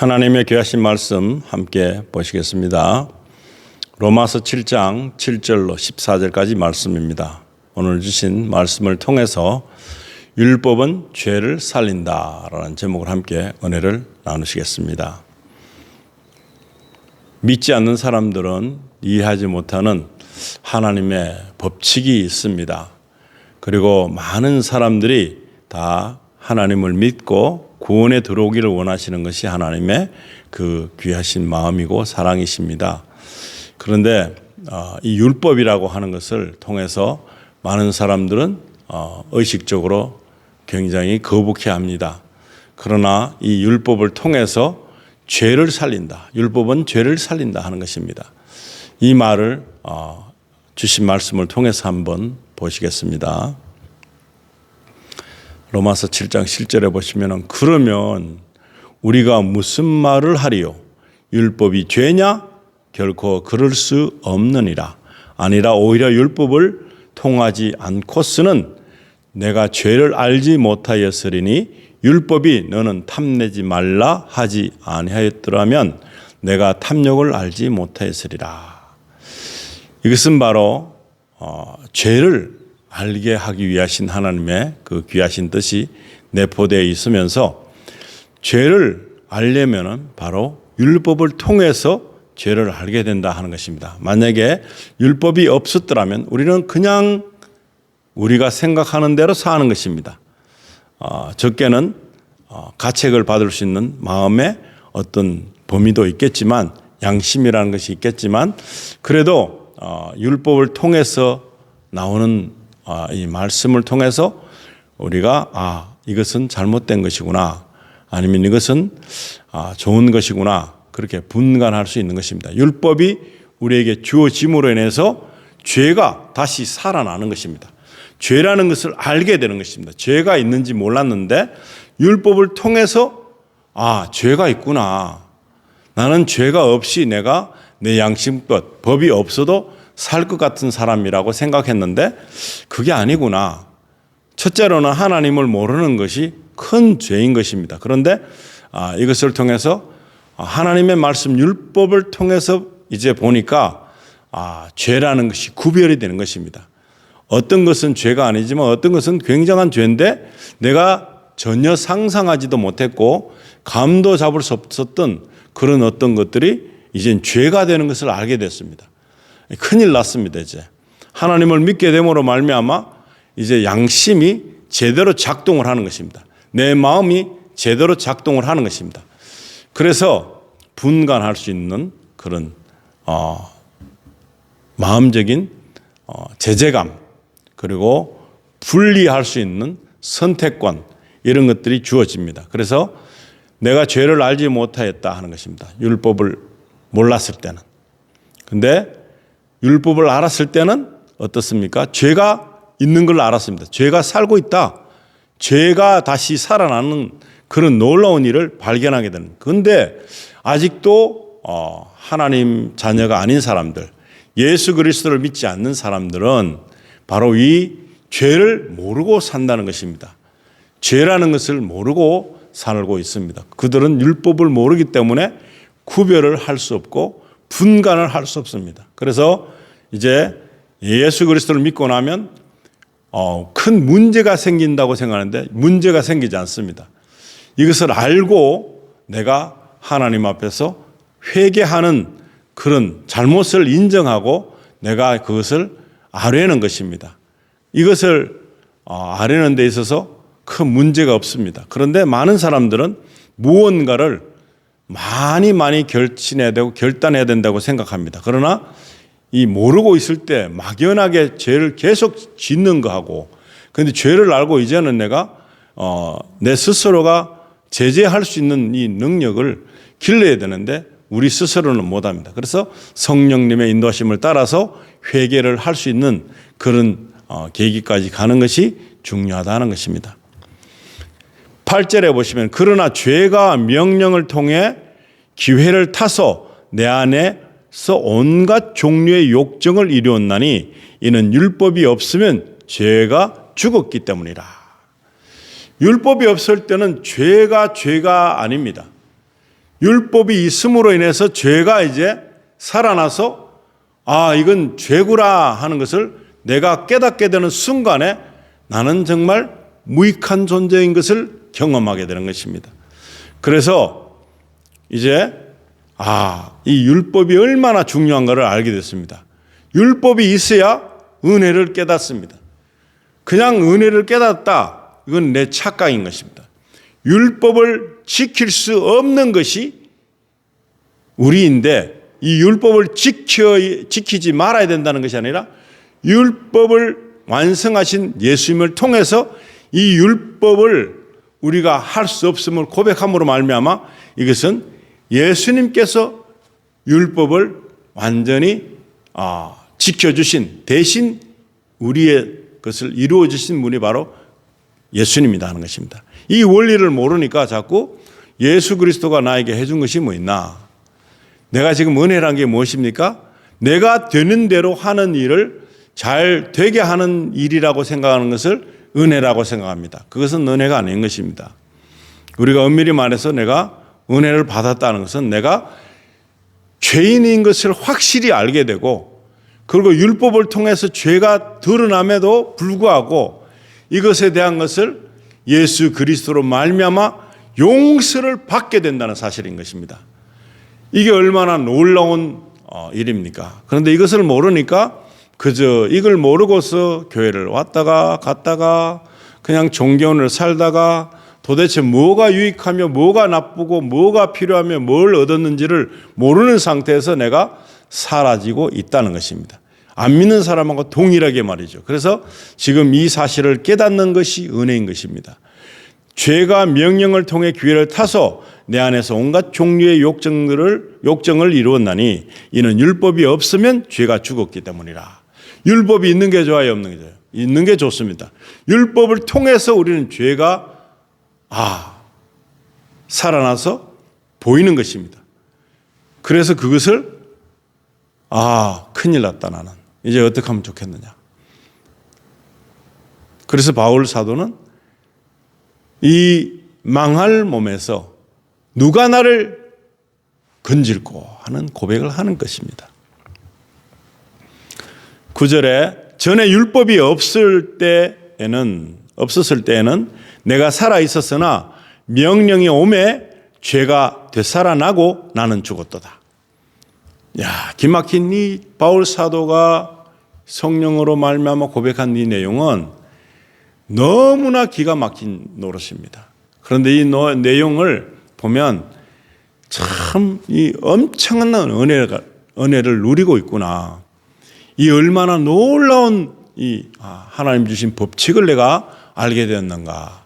하나님의 귀하신 말씀 함께 보시겠습니다. 로마서 7장 7절로 14절까지 말씀입니다. 오늘 주신 말씀을 통해서 율법은 죄를 살린다라는 제목을 함께 은혜를 나누시겠습니다. 믿지 않는 사람들은 이해하지 못하는 하나님의 법칙이 있습니다. 그리고 많은 사람들이 다 하나님을 믿고 구원에 들어오기를 원하시는 것이 하나님의 그 귀하신 마음이고 사랑이십니다. 그런데 이 율법이라고 하는 것을 통해서 많은 사람들은 의식적으로 굉장히 거북해합니다. 그러나 이 율법을 통해서 죄를 살린다. 율법은 죄를 살린다 하는 것입니다. 이 말을 주신 말씀을 통해서 한번 보시겠습니다. 로마서 7장 7절에 보시면 그러면 우리가 무슨 말을 하리요? 율법이 죄냐? 결코 그럴 수 없느니라. 아니라 오히려 율법을 통하지 않고서는 내가 죄를 알지 못하였으리니 율법이 너는 탐내지 말라 하지 아니하였더라면 내가 탐욕을 알지 못하였으리라. 이것은 바로 죄를 알게 하기 위하신 하나님의 그 귀하신 뜻이 내포되어 있으면서 죄를 알려면은 바로 율법을 통해서 죄를 알게 된다 하는 것입니다. 만약에 율법이 없었더라면 우리는 그냥 우리가 생각하는 대로 사는 것입니다. 적게는 가책을 받을 수 있는 마음의 어떤 범위도 있겠지만 양심이라는 것이 있겠지만 그래도 율법을 통해서 나오는 이 말씀을 통해서 우리가 이것은 잘못된 것이구나 아니면 이것은 좋은 것이구나 그렇게 분간할 수 있는 것입니다. 율법이 우리에게 주어짐으로 인해서 죄가 다시 살아나는 것입니다. 죄라는 것을 알게 되는 것입니다. 죄가 있는지 몰랐는데 율법을 통해서 죄가 있구나. 나는 죄가 없이 내가 내 양심껏 법이 없어도 살 것 같은 사람이라고 생각했는데 그게 아니구나. 첫째로는 하나님을 모르는 것이 큰 죄인 것입니다. 그런데 이것을 통해서 하나님의 말씀 율법을 통해서 이제 보니까 죄라는 것이 구별이 되는 것입니다. 어떤 것은 죄가 아니지만 어떤 것은 굉장한 죄인데 내가 전혀 상상하지도 못했고 감도 잡을 수 없었던 그런 어떤 것들이 이젠 죄가 되는 것을 알게 됐습니다. 큰일 났습니다. 이제 하나님을 믿게 됨으로 말미암아 이제 양심이 제대로 작동을 하는 것입니다. 내 마음이 제대로 작동을 하는 것입니다. 그래서 분간할 수 있는 그런 마음적인 제재감 그리고 분리할 수 있는 선택권 이런 것들이 주어집니다. 그래서 내가 죄를 알지 못하였다 하는 것입니다. 율법을 몰랐을 때는. 근데 율법을 알았을 때는 어떻습니까? 죄가 있는 걸 알았습니다. 죄가 살고 있다. 죄가 다시 살아나는 그런 놀라운 일을 발견하게 되는. 그런데 아직도 하나님 자녀가 아닌 사람들, 예수 그리스도를 믿지 않는 사람들은 바로 이 죄를 모르고 산다는 것입니다. 죄라는 것을 모르고 살고 있습니다. 그들은 율법을 모르기 때문에 구별을 할 수 없고 분간을 할 수 없습니다. 그래서 이제 예수 그리스도를 믿고 나면 큰 문제가 생긴다고 생각하는데 문제가 생기지 않습니다. 이것을 알고 내가 하나님 앞에서 회개하는 그런 잘못을 인정하고 내가 그것을 아뢰는 것입니다. 이것을 아뢰는 데 있어서 큰 문제가 없습니다. 그런데 많은 사람들은 무언가를 많이 결심해야 되고 결단해야 된다고 생각합니다. 그러나 이 모르고 있을 때 막연하게 죄를 계속 짓는 거하고 그런데 죄를 알고 이제는 내가 내 스스로가 제재할 수 있는 이 능력을 길러야 되는데 우리 스스로는 못합니다. 그래서 성령님의 인도하심을 따라서 회개를 할 수 있는 그런 계기까지 가는 것이 중요하다는 것입니다. 8절에 보시면 그러나 죄가 명령을 통해 기회를 타서 내 안에서 온갖 종류의 욕정을 이루었나니 이는 율법이 없으면 죄가 죽었기 때문이라. 율법이 없을 때는 죄가 아닙니다. 율법이 있음으로 인해서 죄가 이제 살아나서 이건 죄구나 하는 것을 내가 깨닫게 되는 순간에 나는 정말 무익한 존재인 것을 경험하게 되는 것입니다. 그래서 이제 이 율법이 얼마나 중요한가를 알게 됐습니다. 율법이 있어야 은혜를 깨닫습니다. 그냥 은혜를 깨닫다, 이건 내 착각인 것입니다. 율법을 지킬 수 없는 것이 우리인데, 이 율법을 지키지 말아야 된다는 것이 아니라 율법을 완성하신 예수님을 통해서 이 율법을 우리가 할 수 없음을 고백함으로 말미암아 이것은 예수님께서 율법을 완전히 지켜주신, 대신 우리의 것을 이루어 주신 분이 바로 예수님이다 하는 것입니다. 이 원리를 모르니까 자꾸 예수 그리스도가 나에게 해준 것이 뭐 있나? 내가 지금 은혜란 게 무엇입니까? 내가 되는 대로 하는 일을 잘 되게 하는 일이라고 생각하는 것을 은혜라고 생각합니다. 그것은 은혜가 아닌 것입니다. 우리가 엄밀히 말해서 내가 은혜를 받았다는 것은 내가 죄인인 것을 확실히 알게 되고, 그리고 율법을 통해서 죄가 드러남에도 불구하고 이것에 대한 것을 예수 그리스도로 말미암아 용서를 받게 된다는 사실인 것입니다. 이게 얼마나 놀라운 일입니까? 그런데 이것을 모르니까 그저 이걸 모르고서 교회를 왔다가 갔다가 그냥 종교를 살다가 도대체 뭐가 유익하며 뭐가 나쁘고 뭐가 필요하며 뭘 얻었는지를 모르는 상태에서 내가 사라지고 있다는 것입니다. 안 믿는 사람하고 동일하게 말이죠. 그래서 지금 이 사실을 깨닫는 것이 은혜인 것입니다. 죄가 명령을 통해 기회를 타서 내 안에서 온갖 종류의 욕정을 이루었나니 이는 율법이 없으면 죄가 죽었기 때문이라. 율법이 있는 게 좋아요, 없는 게 좋아요? 있는 게 좋습니다. 율법을 통해서 우리는 죄가 살아나서 보이는 것입니다. 그래서 그것을 큰일 났다 나는. 이제 어떻게 하면 좋겠느냐. 그래서 바울 사도는 이 망할 몸에서 누가 나를 건질꼬 하는 고백을 하는 것입니다. 9절에 전에 율법이 없었을 때에는 내가 살아 있었으나 명령이 오매 죄가 되살아나고 나는 죽었도다. 기막힌 이 바울 사도가 성령으로 말미암아 고백한 이 내용은 너무나 기가 막힌 노릇입니다. 그런데 이 내용을 보면 참 이 엄청난 은혜를 누리고 있구나. 이 얼마나 놀라운 이 하나님 주신 법칙을 내가 알게 되었는가.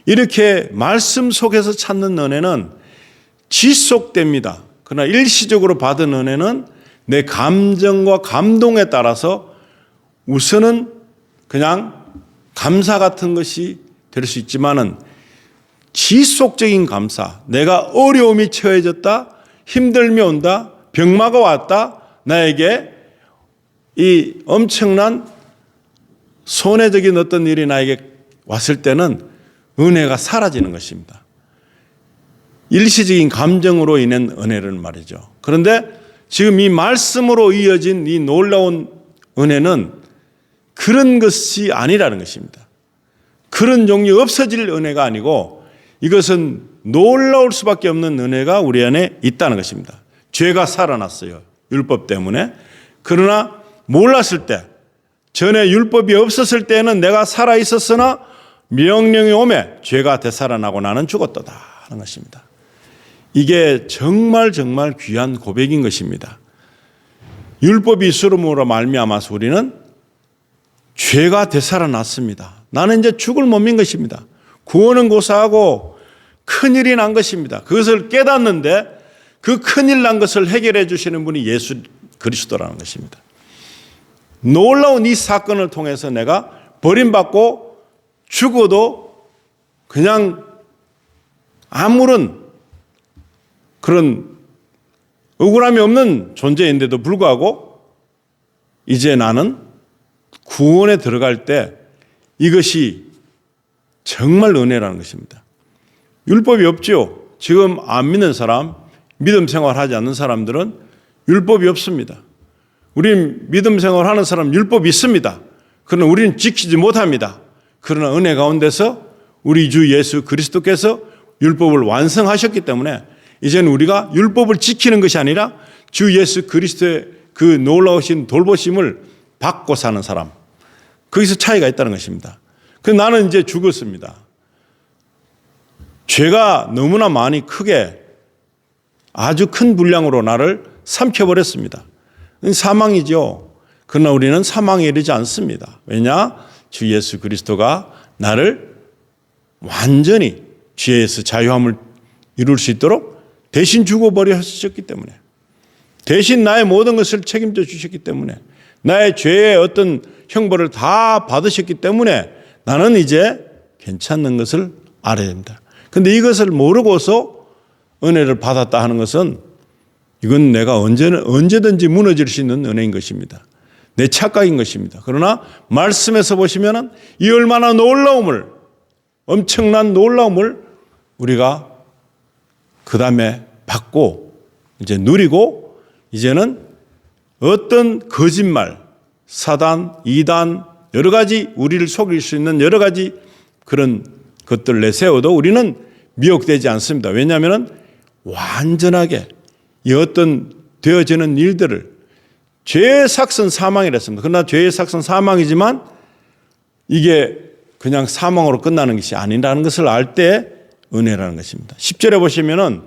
이렇게 말씀 속에서 찾는 은혜는 지속됩니다. 그러나 일시적으로 받은 은혜는 내 감정과 감동에 따라서 우선은 그냥 감사 같은 것이 될 수 있지만은 지속적인 감사, 내가 어려움이 처해졌다, 힘듦이 온다, 병마가 왔다, 나에게 이 엄청난 손해적인 어떤 일이 나에게 왔을 때는 은혜가 사라지는 것입니다. 일시적인 감정으로 인한 은혜는 말이죠. 그런데 지금 이 말씀으로 이어진 이 놀라운 은혜는 그런 것이 아니라는 것입니다. 그런 종류 없어질 은혜가 아니고 이것은 놀라울 수밖에 없는 은혜가 우리 안에 있다는 것입니다. 죄가 살아났어요. 율법 때문에. 그러나 몰랐을 때, 전에 율법이 없었을 때는 내가 살아 있었으나 명령이 오매 죄가 되살아나고 나는 죽었도다 하는 것입니다. 이게 정말 귀한 고백인 것입니다. 율법이 있음으로 말미암아서 우리는 죄가 되살아났습니다. 나는 이제 죽을 몸인 것입니다. 구원은 고사하고 큰일이 난 것입니다. 그것을 깨닫는데 그 큰일 난 것을 해결해 주시는 분이 예수 그리스도라는 것입니다. 놀라운 이 사건을 통해서 내가 버림받고 죽어도 그냥 아무런 그런 억울함이 없는 존재인데도 불구하고 이제 나는 구원에 들어갈 때 이것이 정말 은혜라는 것입니다. 율법이 없죠. 지금 안 믿는 사람, 믿음 생활하지 않는 사람들은 율법이 없습니다. 우린 믿음 생활하는 사람 율법이 있습니다. 그러나 우리는 지키지 못합니다. 그러나 은혜 가운데서 우리 주 예수 그리스도께서 율법을 완성하셨기 때문에 이제는 우리가 율법을 지키는 것이 아니라 주 예수 그리스도의 그 놀라우신 돌보심을 받고 사는 사람, 거기서 차이가 있다는 것입니다. 그래서 나는 이제 죽었습니다. 죄가 너무나 많이 크게 아주 큰 분량으로 나를 삼켜버렸습니다. 사망이죠. 그러나 우리는 사망에 이르지 않습니다. 왜냐? 주 예수 그리스도가 나를 완전히 죄에서 자유함을 이룰 수 있도록 대신 죽어버려 하셨기 때문에, 대신 나의 모든 것을 책임져 주셨기 때문에, 나의 죄의 어떤 형벌을 다 받으셨기 때문에 나는 이제 괜찮는 것을 알아야 됩니다. 그런데 이것을 모르고서 은혜를 받았다 하는 것은 이건 내가 언제든지 무너질 수 있는 은혜인 것입니다. 내 착각인 것입니다. 그러나 말씀에서 보시면은 이 얼마나 놀라움을, 엄청난 놀라움을 우리가 그 다음에 받고 이제 누리고, 이제는 어떤 거짓말, 사단, 이단, 여러 가지 우리를 속일 수 있는 여러 가지 그런 것들을 내세워도 우리는 미혹되지 않습니다. 왜냐하면 완전하게 이 어떤 되어지는 일들을, 죄의 삭은 사망이랬습니다. 그러나 죄의 삭은 사망이지만 이게 그냥 사망으로 끝나는 것이 아니라는 것을 알 때 은혜라는 것입니다. 10절에 보시면은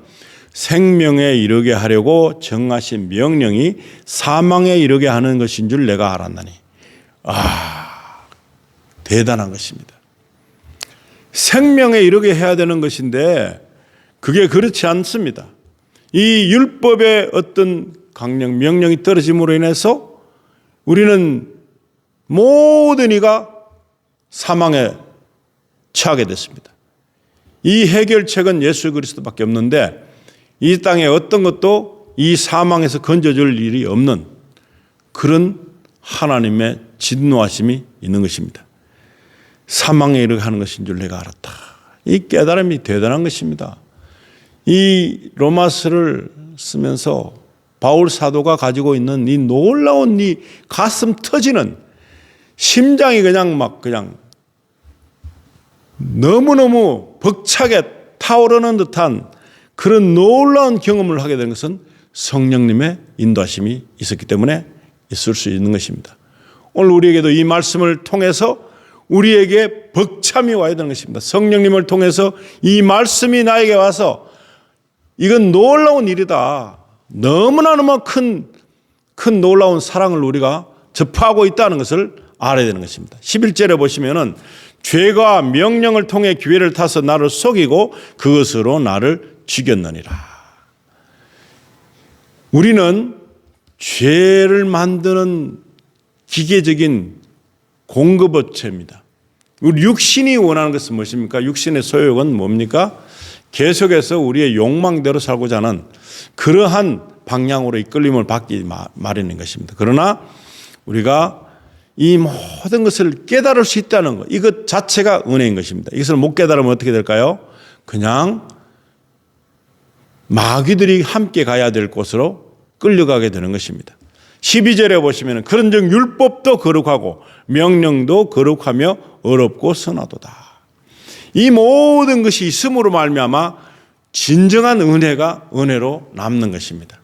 생명에 이르게 하려고 정하신 명령이 사망에 이르게 하는 것인 줄 내가 알았나니. 대단한 것입니다. 생명에 이르게 해야 되는 것인데 그게 그렇지 않습니다. 이 율법의 어떤 강령, 명령이 떨어짐으로 인해서 우리는 모든 이가 사망에 처하게 됐습니다. 이 해결책은 예수 그리스도밖에 없는데 이 땅에 어떤 것도 이 사망에서 건져줄 일이 없는 그런 하나님의 진노하심이 있는 것입니다. 사망에 이르게 하는 것인 줄 내가 알았다. 이 깨달음이 대단한 것입니다. 이 로마서를 쓰면서 바울 사도가 가지고 있는 이 놀라운 이 가슴 터지는, 심장이 그냥 너무너무 벅차게 타오르는 듯한 그런 놀라운 경험을 하게 된 것은 성령님의 인도하심이 있었기 때문에 있을 수 있는 것입니다. 오늘 우리에게도 이 말씀을 통해서 우리에게 벅참이 와야 되는 것입니다. 성령님을 통해서 이 말씀이 나에게 와서 이건 놀라운 일이다. 너무나 큰 놀라운 사랑을 우리가 접하고 있다는 것을 알아야 되는 것입니다. 11절에 보시면은 죄가 명령을 통해 기회를 타서 나를 속이고 그것으로 나를 죽였느니라. 우리는 죄를 만드는 기계적인 공급업체입니다. 우리 육신이 원하는 것은 무엇입니까? 육신의 소욕은 뭡니까? 계속해서 우리의 욕망대로 살고자 하는 그러한 방향으로 이끌림을 받기 마련인 것입니다. 그러나 우리가 이 모든 것을 깨달을 수 있다는 것, 이것 자체가 은혜인 것입니다. 이것을 못 깨달으면 어떻게 될까요? 그냥 마귀들이 함께 가야 될 곳으로 끌려가게 되는 것입니다. 12절에 보시면 그런즉 율법도 거룩하고 명령도 거룩하며 어렵고 선하도다. 이 모든 것이 있음으로 말미암아 진정한 은혜가 은혜로 남는 것입니다.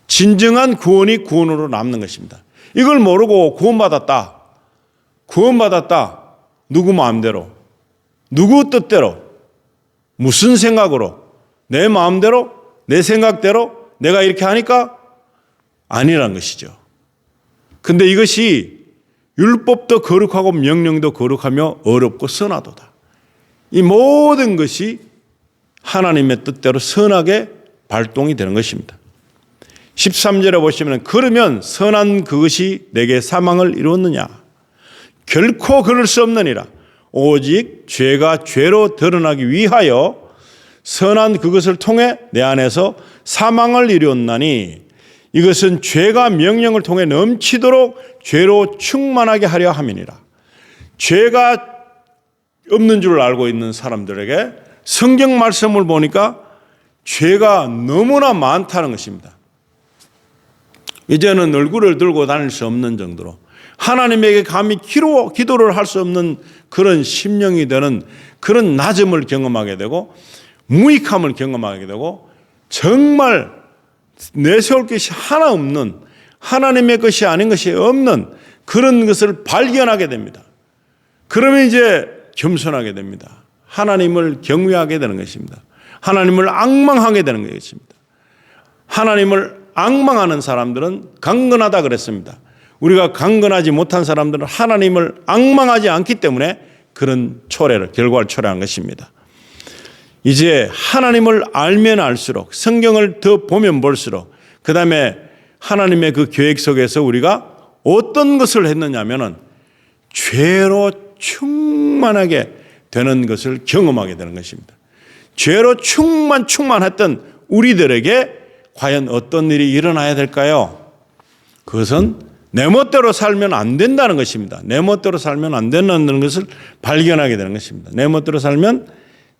진정한 구원이 구원으로 남는 것입니다. 이걸 모르고 구원받았다. 누구 마음대로, 누구 뜻대로, 무슨 생각으로, 내 마음대로, 내 생각대로 내가 이렇게 하니까 아니란 것이죠. 근데 이것이 율법도 거룩하고 명령도 거룩하며 어렵고 선하도다. 이 모든 것이 하나님의 뜻대로 선하게 발동이 되는 것입니다. 13절에 보시면 그러면 선한 그것이 내게 사망을 이루었느냐? 결코 그럴 수 없느니라. 오직 죄가 죄로 드러나기 위하여 선한 그것을 통해 내 안에서 사망을 이루었나니 이것은 죄가 명령을 통해 넘치도록 죄로 충만하게 하려 함이니라. 죄가 없는 줄 알고 있는 사람들에게 성경 말씀을 보니까 죄가 너무나 많다는 것입니다. 이제는 얼굴을 들고 다닐 수 없는 정도로 하나님에게 감히 기도를 할 수 없는 그런 심령이 되는 그런 낮음을 경험하게 되고 무익함을 경험하게 되고 정말 내세울 것이 하나 없는 하나님의 것이 아닌 것이 없는 그런 것을 발견하게 됩니다. 그러면 이제 겸손하게 됩니다. 하나님을 경외하게 되는 것입니다. 하나님을 앙망하게 되는 것입니다. 하나님을 앙망하는 사람들은 강건하다 그랬습니다. 우리가 강건하지 못한 사람들은 하나님을 앙망하지 않기 때문에 그런 결과를 초래한 것입니다. 이제 하나님을 알면 알수록 성경을 더 보면 볼수록 그 다음에 하나님의 그 계획 속에서 우리가 어떤 것을 했느냐면은 죄로 충만하게 되는 것을 경험하게 되는 것입니다. 죄로 충만했던 우리들에게 과연 어떤 일이 일어나야 될까요? 그것은 내 멋대로 살면 안 된다는 것입니다. 내 멋대로 살면 안 된다는 것을 발견하게 되는 것입니다. 내 멋대로 살면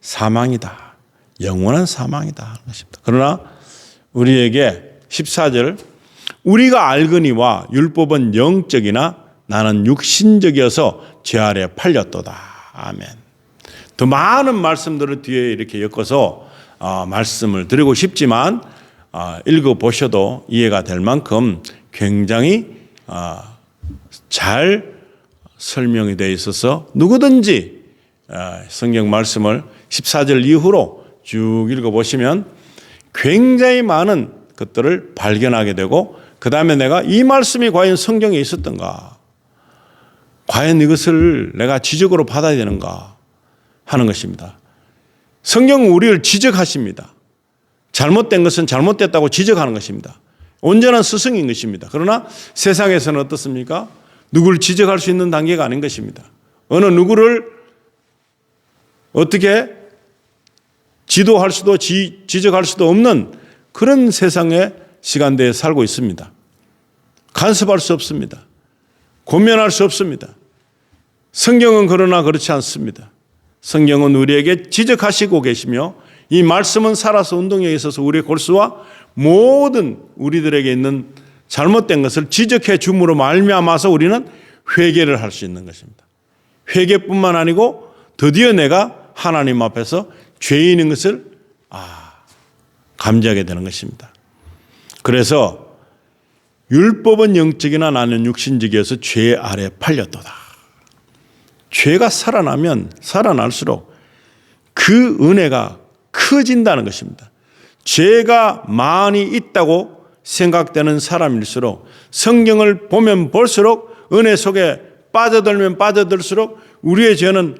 사망이다. 영원한 사망이다 하는 것입니다. 그러나 우리에게 14절 우리가 알거니와 율법은 영적이나 나는 육신적이어서 죄 아래 팔렸도다. 아멘. 더 많은 말씀들을 뒤에 이렇게 엮어서 말씀을 드리고 싶지만 읽어보셔도 이해가 될 만큼 굉장히 잘 설명이 되어 있어서 누구든지 성경 말씀을 14절 이후로 쭉 읽어보시면 굉장히 많은 것들을 발견하게 되고 그 다음에 내가 이 말씀이 과연 성경에 있었던가, 과연 이것을 내가 지적으로 받아야 되는가 하는 것입니다. 성경은 우리를 지적하십니다. 잘못된 것은 잘못됐다고 지적하는 것입니다. 온전한 스승인 것입니다. 그러나 세상에서는 어떻습니까? 누구를 지적할 수 있는 단계가 아닌 것입니다. 어느 누구를 어떻게 지도할 수도 지적할 수도 없는 그런 세상의 시간대에 살고 있습니다. 간섭할 수 없습니다. 권면할 수 없습니다. 성경은 그러나 그렇지 않습니다. 성경은 우리에게 지적하시고 계시며 이 말씀은 살아서 운동에 있어서 우리의 골수와 모든 우리들에게 있는 잘못된 것을 지적해 줌으로 말미암아서 우리는 회개를 할 수 있는 것입니다. 회개뿐만 아니고 드디어 내가 하나님 앞에서 죄인인 것을 감지하게 되는 것입니다. 그래서 율법은 영적이나 나는 육신적이어서 죄 아래 팔렸도다. 죄가 살아나면 살아날수록 그 은혜가 커진다는 것입니다. 죄가 많이 있다고 생각되는 사람일수록 성경을 보면 볼수록 은혜 속에 빠져들면 빠져들수록 우리의 죄는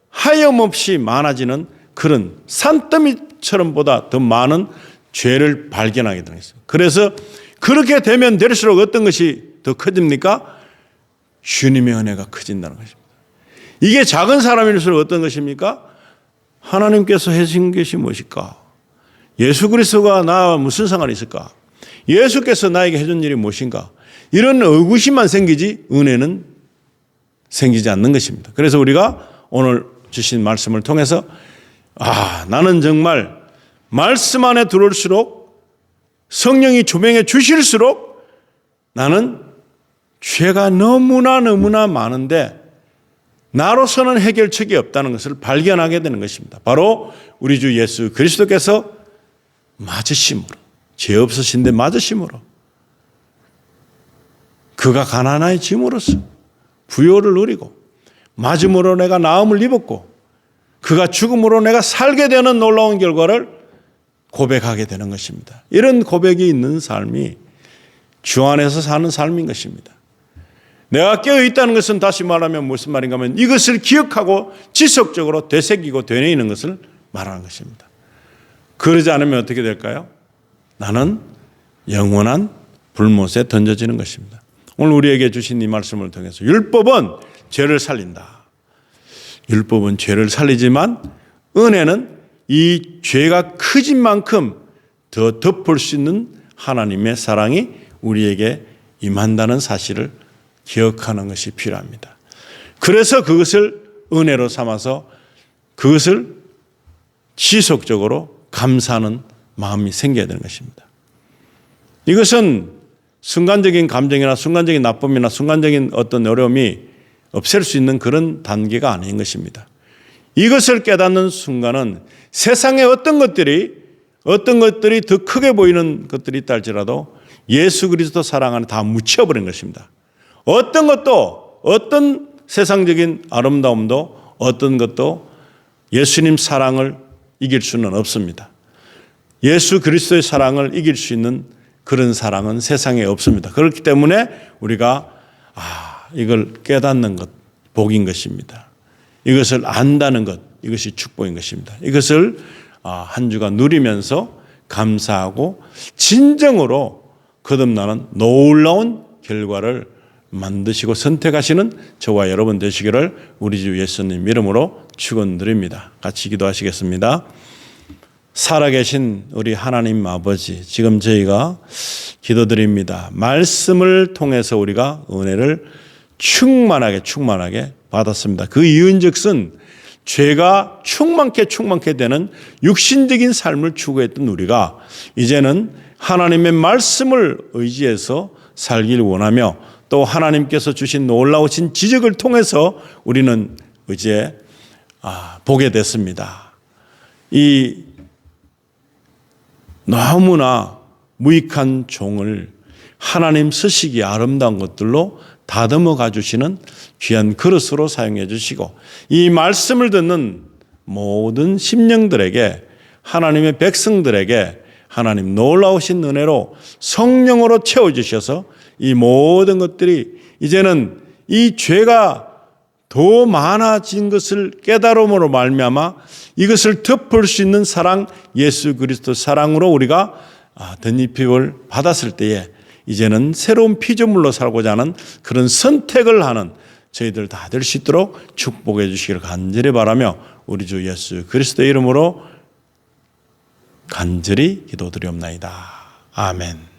하염없이 많아지는 그런 산더미처럼 보다 더 많은 죄를 발견하게 되는 것입니다. 그래서 그렇게 되면 될수록 어떤 것이 더 커집니까? 주님의 은혜가 커진다는 것입니다. 이게 작은 사람일수록 어떤 것입니까? 하나님께서 해주신 것이 무엇일까? 예수 그리스도가 나와 무슨 상관이 있을까? 예수께서 나에게 해준 일이 무엇인가? 이런 의구심만 생기지 은혜는 생기지 않는 것입니다. 그래서 우리가 오늘 주신 말씀을 통해서 나는 정말 말씀 안에 들어올수록 성령이 조명해 주실수록 나는 죄가 너무나 많은데 나로서는 해결책이 없다는 것을 발견하게 되는 것입니다. 바로 우리 주 예수 그리스도께서 맞으심으로, 죄 없으신데 맞으심으로, 그가 가난해짐으로써 부요를 누리고 맞음으로 내가 나음을 입었고 그가 죽음으로 내가 살게 되는 놀라운 결과를 고백하게 되는 것입니다. 이런 고백이 있는 삶이 주 안에서 사는 삶인 것입니다. 내가 깨어있다는 것은 다시 말하면 무슨 말인가 하면 이것을 기억하고 지속적으로 되새기고 되뇌이는 것을 말하는 것입니다. 그러지 않으면 어떻게 될까요? 나는 영원한 불못에 던져지는 것입니다. 오늘 우리에게 주신 이 말씀을 통해서 율법은 죄를 살린다. 율법은 죄를 살리지만 은혜는 이 죄가 커진 만큼 더 덮을 수 있는 하나님의 사랑이 우리에게 임한다는 사실을 기억하는 것이 필요합니다. 그래서 그것을 은혜로 삼아서 그것을 지속적으로 감사하는 마음이 생겨야 되는 것입니다. 이것은 순간적인 감정이나 순간적인 나쁨이나 순간적인 어떤 어려움이 없앨 수 있는 그런 단계가 아닌 것입니다. 이것을 깨닫는 순간은 세상의 어떤 것들이 더 크게 보이는 것들이 있다 할지라도 예수 그리스도 사랑 안에 다 묻혀버린 것입니다. 어떤 것도, 어떤 세상적인 아름다움도, 어떤 것도 예수님 사랑을 이길 수는 없습니다. 예수 그리스도의 사랑을 이길 수 있는 그런 사랑은 세상에 없습니다. 그렇기 때문에 우리가 이걸 깨닫는 것, 복인 것입니다. 이것을 안다는 것, 이것이 축복인 것입니다. 이것을 한 주간 누리면서 감사하고 진정으로 거듭나는 놀라운 결과를 만드시고 선택하시는 저와 여러분 되시기를 우리 주 예수님 이름으로 축원드립니다. 같이 기도하시겠습니다. 살아계신 우리 하나님 아버지, 지금 저희가 기도드립니다. 말씀을 통해서 우리가 은혜를 충만하게 받았습니다. 그 이유인즉슨 죄가 충만케 되는 육신적인 삶을 추구했던 우리가 이제는 하나님의 말씀을 의지해서 살길 원하며 또 하나님께서 주신 놀라우신 지적을 통해서 우리는 이제 보게 됐습니다. 이 너무나 무익한 종을 하나님 쓰시기 아름다운 것들로 다듬어 가주시는 귀한 그릇으로 사용해 주시고 이 말씀을 듣는 모든 심령들에게 하나님의 백성들에게 하나님 놀라우신 은혜로 성령으로 채워주셔서 이 모든 것들이 이제는 이 죄가 더 많아진 것을 깨달음으로 말미암아 이것을 덮을 수 있는 사랑 예수 그리스도 사랑으로 우리가 덧입힘을 받았을 때에 이제는 새로운 피조물로 살고자 하는 그런 선택을 하는 저희들 다 될 수 있도록 축복해 주시기를 간절히 바라며 우리 주 예수 그리스도의 이름으로 간절히 기도드리옵나이다. 아멘.